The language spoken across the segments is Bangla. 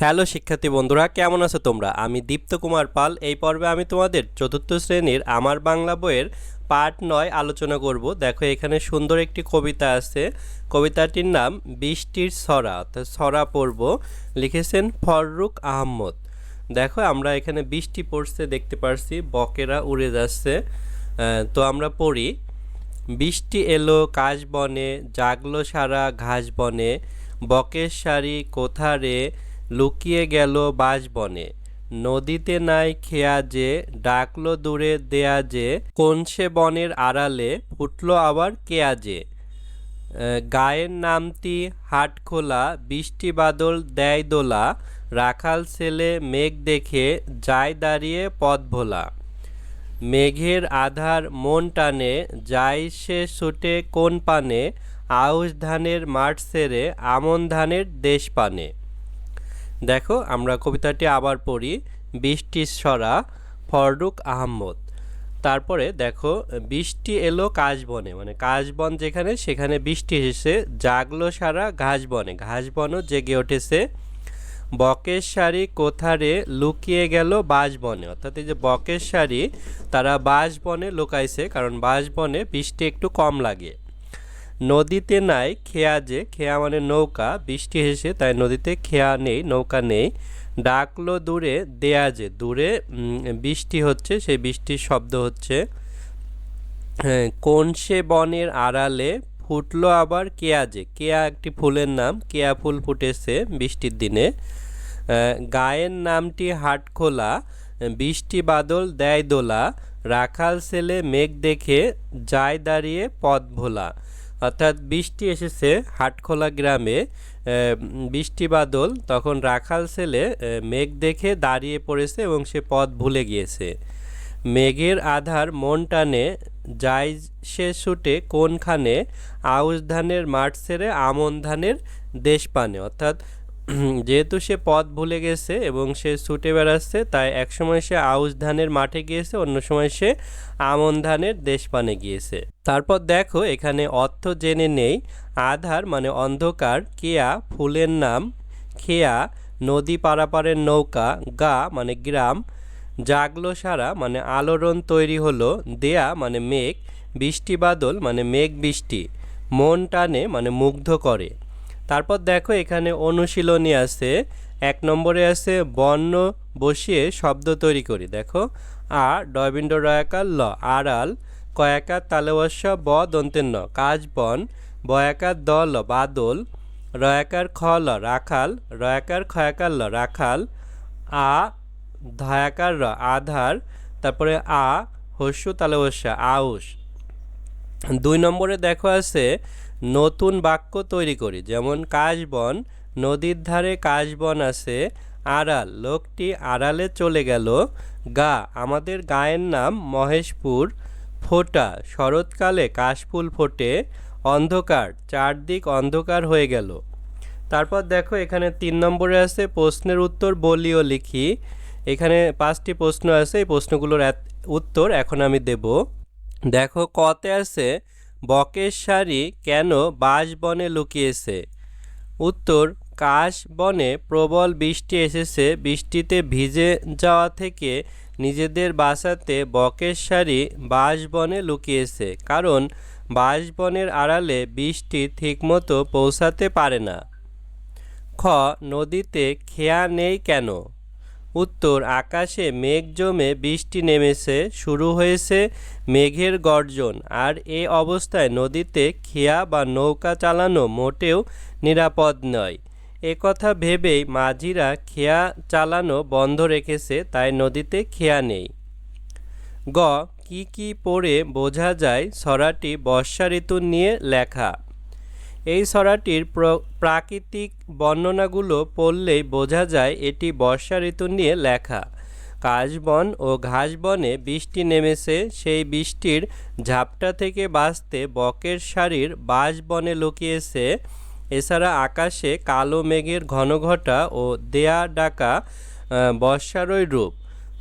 হ্যালো শিক্ষার্থী বন্ধুরা, কেমন আছো তোমরা? আমি দীপ্ত কুমার পাল। এই পর্বে আমি তোমাদের চতুর্থ শ্রেণীর আমার বাংলা বইয়ের পার্ট ৯ আলোচনা করব। দেখো, এখানে সুন্দর একটি কবিতা আছে। কবিতাটির নাম বৃষ্টির ছড়া, অর্থাৎ ছড়া পড়ব। লিখেছেন ফররুখ আহমদ। দেখো, আমরা এখানে বৃষ্টি পড়ছে দেখতে পারছি, বকেরা উড়ে যাচ্ছে। তো আমরা পড়ি। বৃষ্টি এলো কাশবনে, জাগলো সারা ঘাস বনে, বকের শাড়ি কোথা রে, লুকিয়ে গেল বাঁশবনে। নদীতে নাই খেয়া যে, ডাকলো দূরে দেয়া যে, কোন সে বনের আড়ালে, ফুটলো আবার কেয়া যে। গায়ের নামটি হাটখোলা, বৃষ্টি বাদল দেয় দোলা, রাখাল ছেলে মেঘ দেখে যায় দাঁড়িয়ে পথ ভোলা। মেঘের আধার মন টানে, যায় সে ছুটে কোন পানে, আউশ ধানের মাঠ ছেড়ে আমন ধানের দেশ পানে। দেখো, আমরা কবিতাটি আবার পড়ি। বৃষ্টির ছড়া, ফররুখ আহমদ। তারপরে দেখো, বৃষ্টি এলো কাশবনে, মানে কাশবন যেখানে সেখানে বৃষ্টি এসেছে। জাগলো সারা ঘাস বনে, ঘাস বনও জেগে উঠেছে। বকের শাড়ি কোথারে, লুকিয়ে গেল বাঁশবনে, অর্থাৎ এই যে বকের শাড়ি তারা বাঁশবনে লুকাইছে, কারণ বাঁশবনে বৃষ্টি একটু কম লাগে। নদীতে নাই খেয়া যে, খেয়া মানে নৌকা, বৃষ্টি এসে তাই নদীতে খেয়া নেই, নৌকা নেই। ডাকলো দূরে দেয়া যে, দূরে বৃষ্টি হচ্ছে, সেই বৃষ্টির শব্দ হচ্ছে। কোন সে বনের আড়ালে, ফুটলো আবার কেয়া যে, কেয়া একটি ফুলের নাম, কেয়া ফুল ফুটেছে বৃষ্টির দিনে। গায়ের নামটি হাটখোলা, বৃষ্টি বাদল দেয় দোলা, রাখাল ছেলে মেঘ দেখে যায় দাঁড়িয়ে পথ ভোলা। অর্থাৎ বৃষ্টি এসেছে হাটখোলা গ্রামে, বৃষ্টি বাদল, তখন রাখাল ছেলে মেঘ দেখে দাঁড়িয়ে পড়েছে এবং সে পথ ভুলে গিয়েছে। মেঘের আধার মন টানে, যায় সে ছুটে কোনখানে, আউশ ধানের মাঠ ছেড়ে আমন ধানের দেশ পানে। অর্থাৎ যেহেতু সে পথ ভুলে গেছে এবং সে ছুটে বেড়াচ্ছে, তাই একসময় সে আউশ ধানের মাঠে গিয়েছে, অন্য সময় সে আমন ধানের দেশপানে গিয়েছে। তারপর দেখো, এখানে অর্থ জেনে নেই। আধার মানে অন্ধকার, কেয়া ফুলের নাম, খেয়া নদী পারাপারের নৌকা, গা মানে গ্রাম, জাগলো সারা মানে আলোড়ন তৈরি হলো, দেয়া মানে মেঘ, বৃষ্টি বাদল মানে মেঘ বৃষ্টি, মন টানে মানে মুগ্ধ করে। তারপর দেখো, এখানে অনুশীলনী আছে। ১ নম্বরে আছে বর্ণ বসিয়ে শব্দ তৈরি করি। দেখো, আ ডয়বিন্ড রয়াকার ল আড়াল, কয়াকার তালেবস্য ব দন্তের ন কাশবন, বয়াকার দ ল বাদল, রয়াকার খ ল রাখাল, রয়াকার খয়াকার ল রাখাল, আ ধায়াকার র আধার, তারপরে আ হস্যু তালেবস্য আউশ। ২ নম্বরে দেখো আছে নতুন বাক্য তৈরি করি, যেমন কাশবন, নদীর ধারে কাশবন আছে, আড়াল লোকটি আড়ালে চলে গেল, গা আমাদের গায়ের নাম মহেশপুর, ফোঁটা শরৎকালে কাশফুল ফোটে, অন্ধকার চারদিক অন্ধকার হয়ে গেল। তারপর দেখো, এখানে ৩ নম্বরে আছে প্রশ্নের উত্তর বলি ও লিখি। এখানে ৫টি প্রশ্ন আছে, এই প্রশ্নগুলোর উত্তর এখন আমি দেব। দেখো, কতে আছে বকের শাড়ি কেন বাঁশবনে লুকিয়েছে। উত্তর, কাশ বনে প্রবল বৃষ্টি এসেছে, বৃষ্টিতে ভিজে যাওয়া থেকে নিজেদের বাঁচাতে বকের শাড়ি বাঁশবনে লুকিয়েছে, কারণ বাঁশবনের আড়ালে বৃষ্টি ঠিকমতো পৌঁছাতে পারে না। খ, নদীতে খেয়া নেই কেন। উত্তর, আকাশে মেঘ জমে বৃষ্টি নেমেছে, শুরু হয়েছে মেঘের গর্জন, আর এ অবস্থায় নদীতে খেয়া বা নৌকা চালানো মোটেও নিরাপদ নয়। একথা ভেবেই মাঝিরা খেয়া চালানো বন্ধ রেখেছে, তাই নদীতে খেয়া নেই। গ, কি কি পড়ে বোঝা যায় ছড়াটি বর্ষা ঋতু নিয়ে লেখা। এই ছড়াটির প্রাকৃতিক বর্ণনাগুলো পড়লেই বোঝা যায় এটি বর্ষা ঋতু নিয়ে লেখা। কাশবন ও ঘাসবনে বৃষ্টি নেমেছে, সেই বৃষ্টির ঝাপটা থেকে বাঁচতে বকের শাড়ির বাঁশবনে লুকিয়েছে। এছাড়া আকাশে কালো মেঘের ঘনঘটা ও দেয়া ডাকা বর্ষারই রূপ।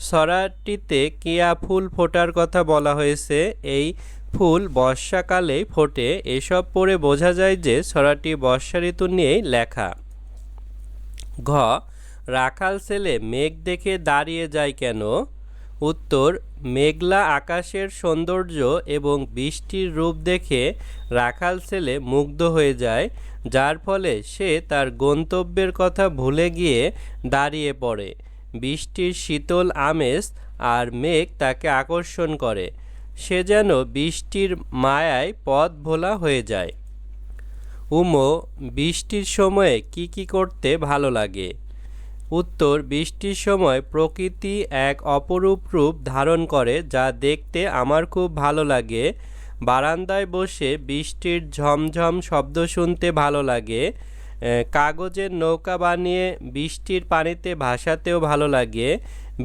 ছড়াটিতে কেয়া ফুল ফোটার কথা বলা হয়েছে, এই ফুল বর্ষাকালেই ফোটে। এসব পড়ে বোঝা যায় যে ছড়াটি বর্ষা ঋতু নিয়েই লেখা। ঘ, রাখাল ছেলে মেঘ দেখে দাঁড়িয়ে যায় কেন? উত্তর, মেঘলা আকাশের সৌন্দর্য এবং বৃষ্টির রূপ দেখে রাখাল ছেলে মুগ্ধ হয়ে যায়, যার ফলে সে তার গন্তব্যের কথা ভুলে গিয়ে দাঁড়িয়ে পড়ে। বৃষ্টির শীতল আমেজ আর মেঘ তাকে আকর্ষণ করে, সে যেন বৃষ্টির মায়ায় পথ ভোলা হয়ে যায়। উমো, বৃষ্টির সময়ে কি করতে ভালো লাগে? উত্তর, বৃষ্টির সময় প্রকৃতি এক অপরূপ রূপ ধারণ করে, যা দেখতে আমার খুব ভালো লাগে। বারান্দায় বসে বৃষ্টির ঝমঝম শব্দ শুনতে ভালো লাগে। কাগজের নৌকা বানিয়ে বৃষ্টির পানিতে ভাসাতেও ভালো লাগে।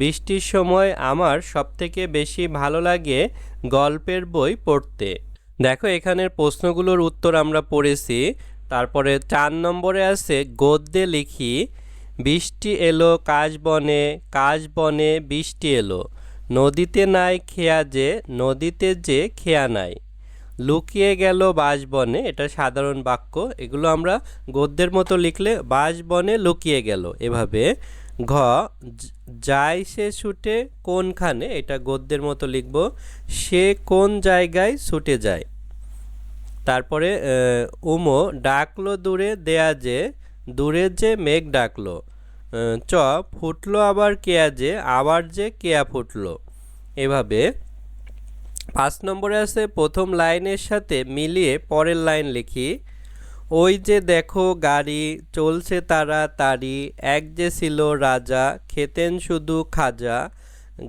বৃষ্টির সময় আমার সবথেকে বেশি ভালো লাগে গল্পের বই পড়তে। দেখো, এখানের প্রশ্নগুলোর উত্তর আমরা পড়েছি। তারপরে 4 নম্বরে আছে গদ্যে লিখি। বৃষ্টি এলো কাশ বনে বৃষ্টি এলো, নদীতে নাই খেয়া যে, নদীতে যে খেয়া নাই, লুকিয়ে গেল বাঁশবনে। এটা সাধারণ বাক্য, এগুলো আমরা গদ্যের মতো লিখলে বাঁশবনে লুকিয়ে গেল এভাবে। ঘ, যায় সে ছুটে কোনখানে, এটা গদ্যের মতো লিখব, সে কোন জায়গায় ছুটে যায়। তারপরে উমো, ডাকলো দূরে দেয়া যে, দূরে যে মেঘ ডাকলো। চ, ফুটলো আবার কেয়া যে, আবার যে কেয়া ফুটলো। এভাবে 5 নম্বরে আছে প্রথম লাইনের সাথে মিলিয়ে পরের লাইন লিখি। ওই যে দেখো গাড়ি চলছে তাড়াতাড়ি, এক যে ছিল রাজা খেতেন শুধু খাজা,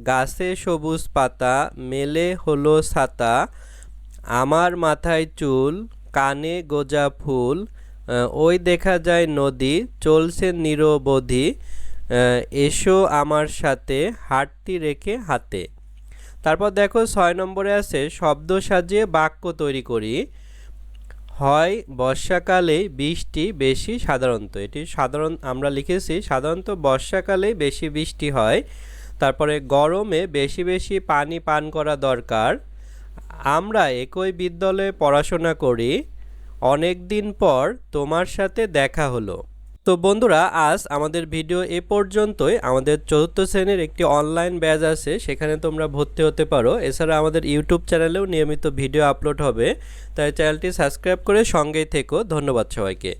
গাছে সবুজ পাতা মেলে হলো ছাতা, আমার মাথায় চুল কানে গোজা ফুল, ওই দেখা যায় নদী চলছে নিরবধি, এসো আমার সাথে হাঁটতি রেখে হাতে। তারপর দেখো 6 নম্বরে আছে শব্দ সাজিয়ে বাক্য তৈরি করি। হয় বর্ষাকালেই বৃষ্টি বেশি সাধারণত, এটি সাধারণ আমরা লিখেছি সাধারণত বর্ষাকালেই বেশি বৃষ্টি হয়। তারপরে গরমে বেশি বেশি পানি পান করা দরকার। আমরা একই বিদ্যালয়ে পড়াশোনা করি, অনেক দিন পর তোমার সাথে দেখা হলো। তো বন্ধুরা, আজ আমাদের ভিডিও এ পর্যন্তই। আমাদের 4র্থ শ্রেণীর একটি অনলাইন ব্যাচ আছে, সেখানে তোমরা ভর্তি হতে পারো। এছাড়া আমাদের ইউটিউব চ্যানেলেও নিয়মিত ভিডিও আপলোড হবে, তাই চ্যানেলটি সাবস্ক্রাইব করে সঙ্গেই থেকো। ধন্যবাদ সবাইকে।